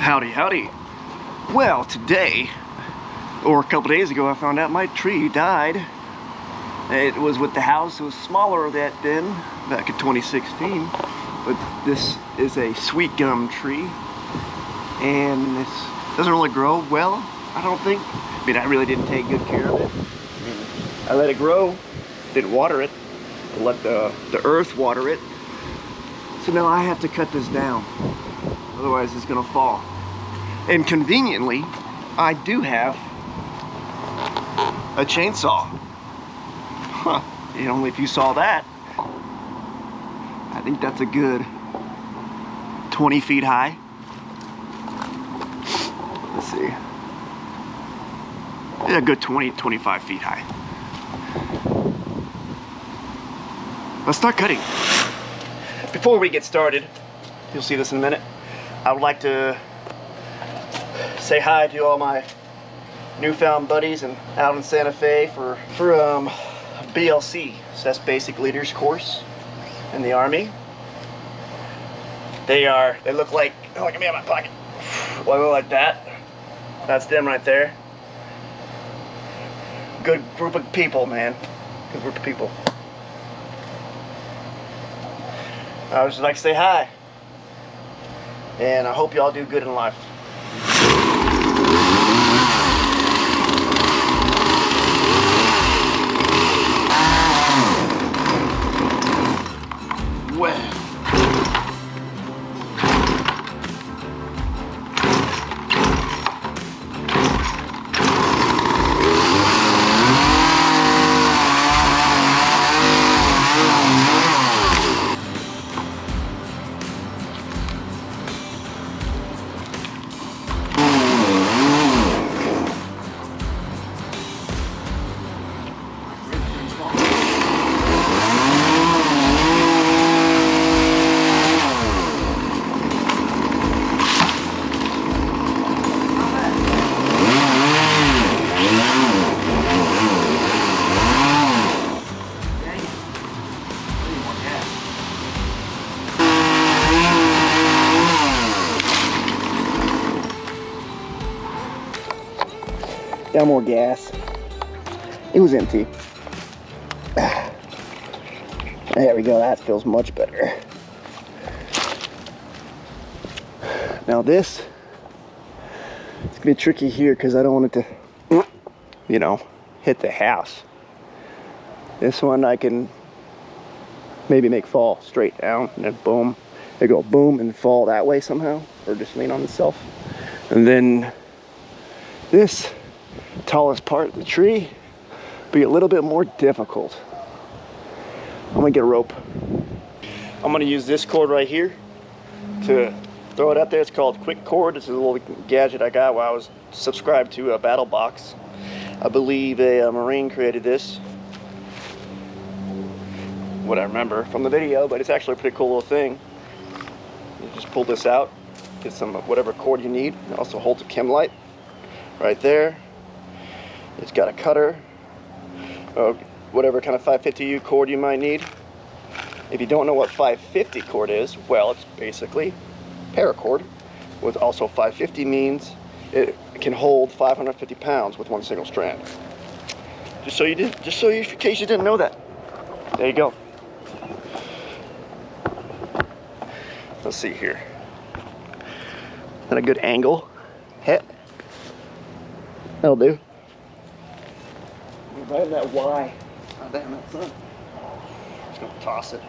Howdy, howdy. Well, today, or a couple days ago, I found out my tree died. It was with the house. It was smaller then, back in 2016. But this is a sweet gum tree. And it doesn't really grow well, I don't think. I mean, I really didn't take good care of it. I let it grow, didn't water it. I let the earth water it. So now I have to cut this down. Otherwise it's gonna fall. And conveniently, I do have a chainsaw. Huh, you know, if you saw that, I think that's a good 20 feet high. Let's see. Yeah, a good 25 feet high. Let's start cutting. Before we get started, you'll see this in a minute, I would like to say hi to all my newfound buddies and out in Santa Fe for BLC. So that's Basic Leaders Course in the Army. They look like, oh, look at me in my pocket. Well, I look like that. That's them right there. Good group of people, man. Good group of people. I would just like to say hi. And I hope y'all do good in life. Well. Got more gas. It was empty. There we go, that feels much better. Now this, it's gonna be tricky here because I don't want it to, you know, hit the house. This one I can maybe make fall straight down and then boom. They go boom and fall that way somehow, or just lean on itself. And then this tallest part of the tree be a little bit more difficult. I'm gonna get a rope. I'm gonna use this cord right here to throw it up there. It's called Quick Cord. This is a little gadget I got while I was subscribed to a Battle Box. I believe a Marine created this, what I remember from the video, but it's actually a pretty cool little thing. You just pull this out, get some whatever cord you need. It also holds a chem light right there. It's got a cutter, whatever kind of 550U cord you might need. If you don't know what 550 cord is, well, it's basically paracord. With also 550 means it can hold 550 pounds with one single strand. In case you didn't know that. There you go. Let's see here. At a good angle. Hit. That'll do. Right in that Y. Oh, damn, that sun. Just gonna toss it.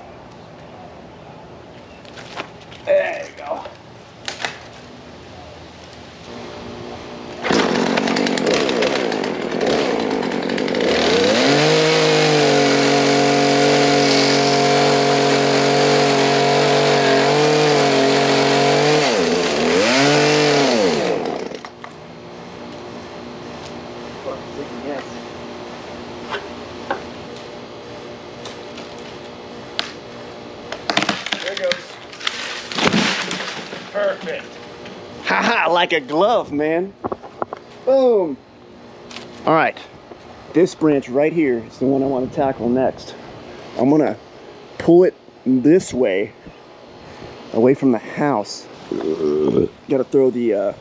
There you go. Yes. There it goes. Perfect. Haha, like a glove, man. Boom. All right. This branch right here is the one I want to tackle next. I'm gonna pull it this way, away from the house. Gotta throw the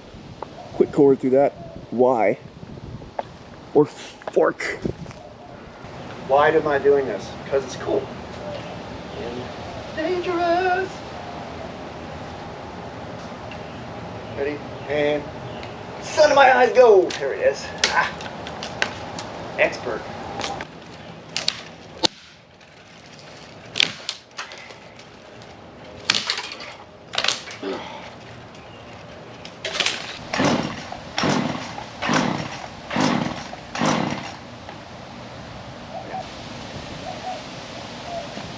quick cord through that Y or fork. Why am I doing this? Because it's cool. And dangerous. Ready? And sun in my eyes, go! There it is. Ah. Expert.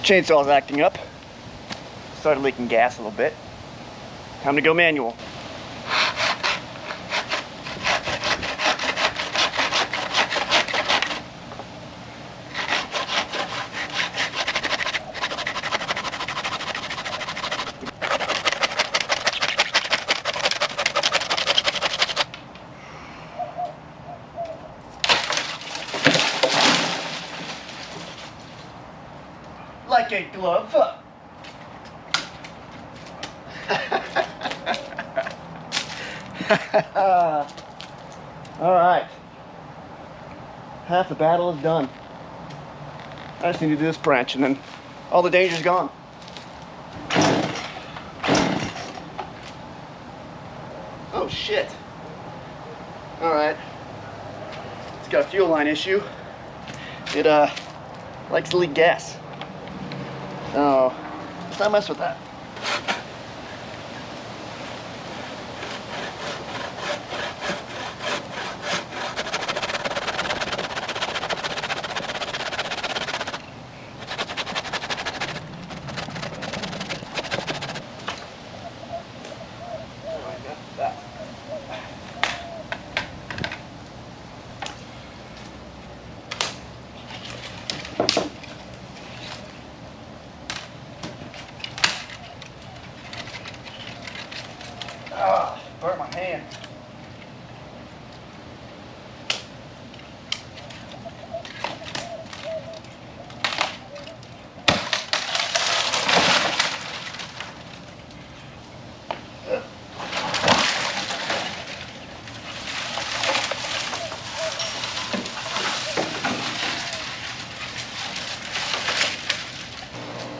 Chainsaw's acting up. Started leaking gas a little bit. Time to go manual. Like a glove. All right. Half the battle is done. I just need to do this branch and then all the danger's gone. Oh shit. All right. It's got a fuel line issue. It likes to leak gas. Oh, let's not mess with that. Ah, burnt my hand.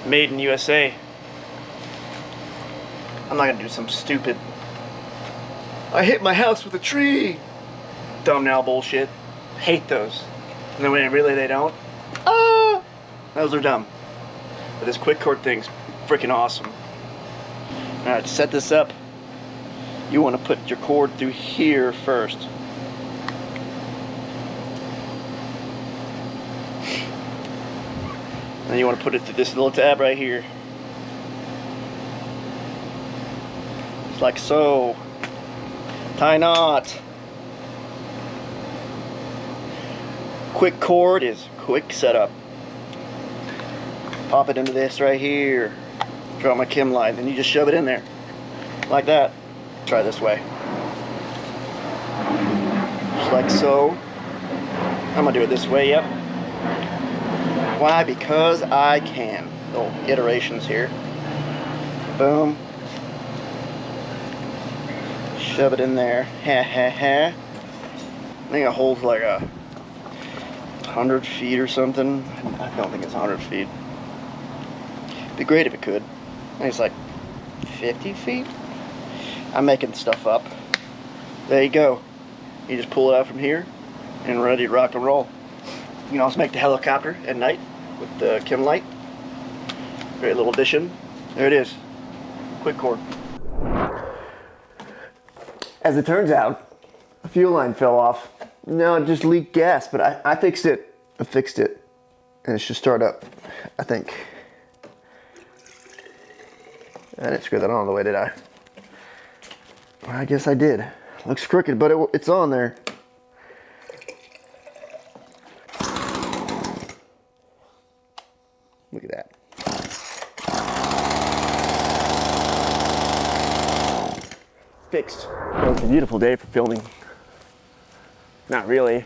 Made in USA. I'm not gonna do some stupid I hit my house with a tree thumbnail bullshit. Hate those. And then when really they don't, those are dumb. But this quick cord thing's freaking awesome. Alright, to set this up, you want to put your cord through here first. Then you want to put it through this little tab right here. Just like so. Tie knot. Quick cord is quick setup. Pop it into this right here. Draw my chem line, then you just shove it in there. Like that. Try this way. Just like so. I'm gonna do it this way, yep. Why? Because I can. Little iterations here. Boom. Shove it in there. Ha ha ha. I think it holds like 100 feet or something. I don't think it's 100 feet. It'd be great if it could. I think it's like 50 feet. I'm making stuff up. There you go. You just pull it out from here and ready to rock and roll. You can also make the helicopter at night with the chem light. Great little addition. There it is. Quick cord. As it turns out, the fuel line fell off. No, it just leaked gas, but I fixed it. I fixed it. And it should start up, I think. I didn't screw that on all the way, did I? Well, I guess I did. Looks crooked, but it's on there. Look at that. Fixed. Well, it's a beautiful day for filming. Not really.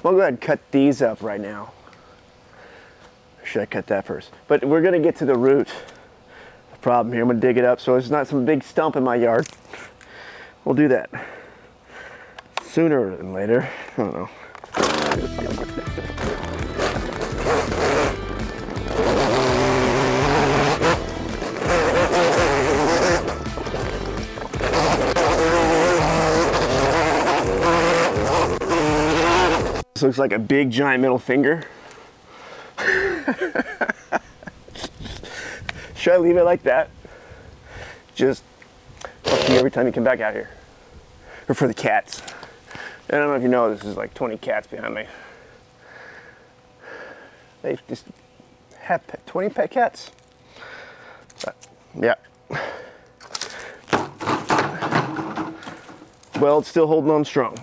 I'll go ahead and cut these up right now. Or should I cut that first? But we're gonna get to the root. problem here. I'm gonna dig it up so it's not some big stump in my yard. We'll do that sooner than later. I don't know. This looks like a big giant middle finger. Should I leave it like that? Just up to you every time you come back out here. Or for the cats. I don't know if you know, this is like 20 cats behind me. They just have 20 pet cats. Yeah. Well, it's still holding on strong.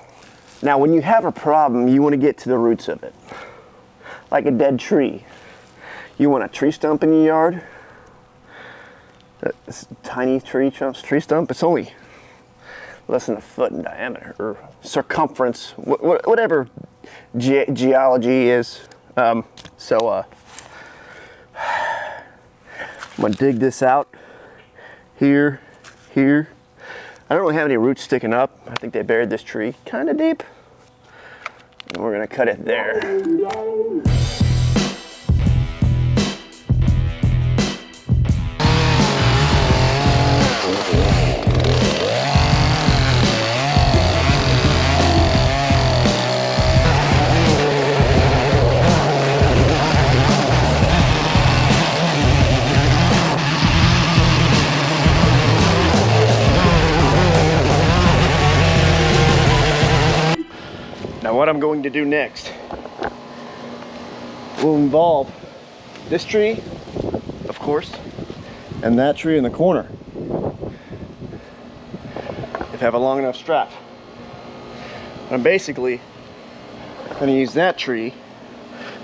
Now, when you have a problem, you want to get to the roots of it. Like a dead tree. You want a tree stump in your yard. This tiny tree stump, it's only less than a foot in diameter, or circumference, whatever geology is. I'm gonna dig this out here. I don't really have any roots sticking up. I think they buried this tree kind of deep. And we're gonna cut it there. Now what I'm going to do next will involve this tree, of course, and that tree in the corner. If I have a long enough strap. I'm basically going to use that tree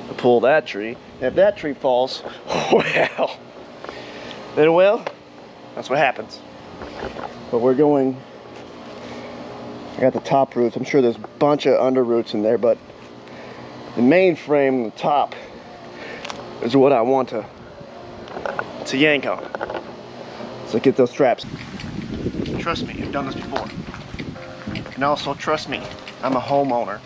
to pull that tree. And if that tree falls, well, that's what happens. But we're going, I got the top roots. I'm sure there's a bunch of under roots in there, but the main frame, the top, is what I want to yank on. So get those straps. Trust me, I've done this before. And also trust me, I'm a homeowner.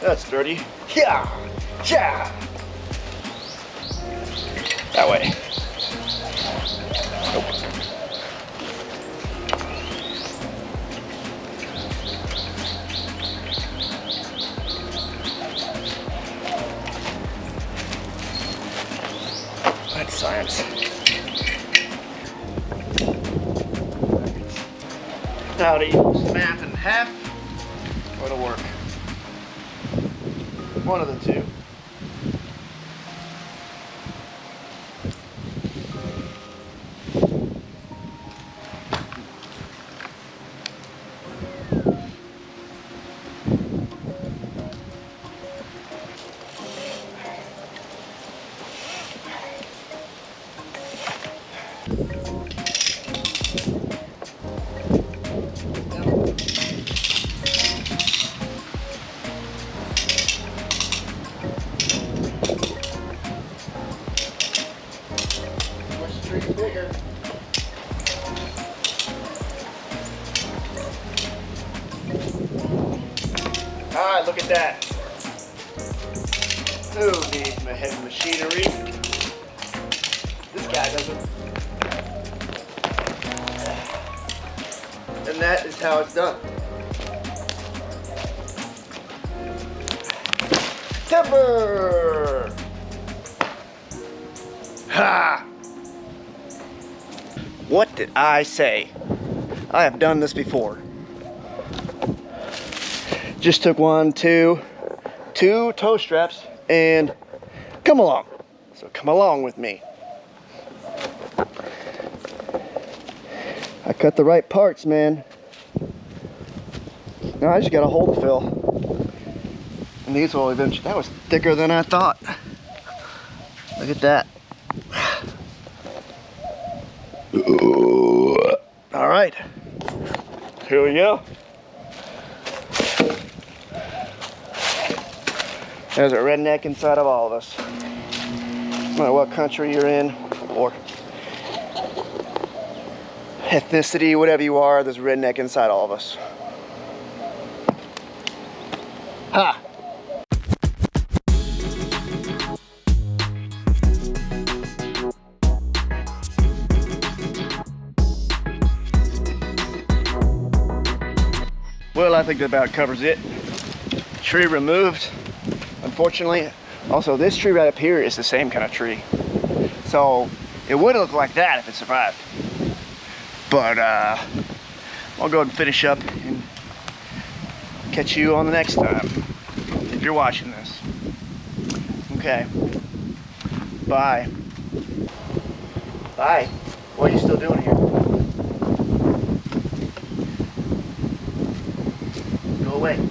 That's dirty. Yeah, yeah. That way. Nope. That's science. Now to snap in half or to work. One of the two. Bigger. Alright, look at that. Who needs my heavy machinery? This guy doesn't. And that is how it's done. Timber! Ha! What did I say? I have done this before. Just took two toe straps and come along. So come along with me. I cut the right parts, man. Now I just got a hole to fill. And these will eventually, that was thicker than I thought. Look at that. All right, here we go. There's a redneck inside of all of us. No matter what country you're in, or ethnicity, whatever you are, there's a redneck inside all of us. Ha! Well, I think that about covers it. Tree removed, unfortunately. Also, this tree right up here is the same kind of tree. So, it would look like that if it survived. But, I'll go ahead and finish up and catch you on the next time, if you're watching this. Okay. Bye. Bye. What are you still doing here? Go away.